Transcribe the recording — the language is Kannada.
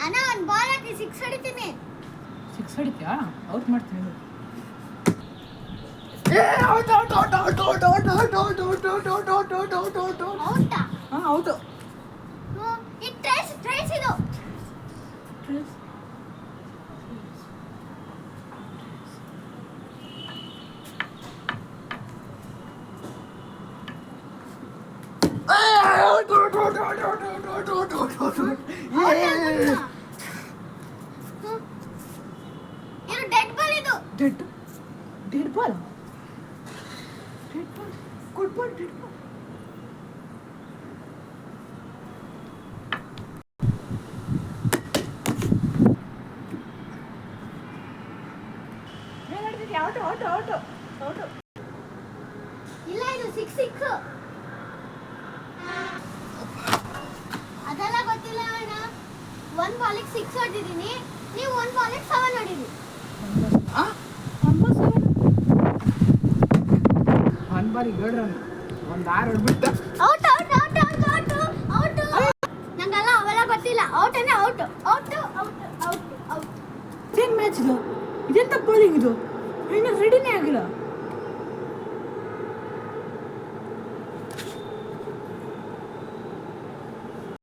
ಅಣ್ಣ ಒಂದು ಬಾಲ್ ಹಾಕಿ 6 ಹೊಡಿತೀನಿ. 6 ಹೊಡಿತೀಯಾ? ಔಟ್ ಮಾಡ್ತೀನಿ. ಔಟಾ? ಹಾಂ ಔಟು. ಇದು ಟ್ರೇಸ್ ಇದು. ಇದು ಡೆಡ್ ಬಾಲ್ ಇದು. Dead ball. Good ball. Dead ball. ಏನು ಹೇಳ್ತಿದ್ಯಾ? ಔಟು. ಇಲ್ಲ ಇದು 6 ಅದೆಲ್ಲ ಗೊತ್ತಿಲ್ಲ ಅಣ್ಣ. 1 ಬಾಲಿಗೆ 6 ಹೊಡೆದಿದ್ದೀನಿ, ನೀವು 1 ಬಾಲಿಗೆ 7 ಹೊಡೀರಿ. ಒಂದು ಬಾಲಿಗೆ 7 ರನ್, ಒಂದು 6 ಹೊಡ್ಬಿಟ್ಟ. ಔಟ್. ನಂಗೆಲ್ಲ ಅವೆಲ್ಲ ಗೊತ್ತಿಲ್ಲ. ಔಟ್. ಏನು ಮ್ಯಾಚ್ ಇದು? ಇದೆಂತ ಬಾಲಿಂಗ್ ಇದು? ಇನ್ನೂ ರೆಡಿನೇ ಆಗಿಲ್ಲ.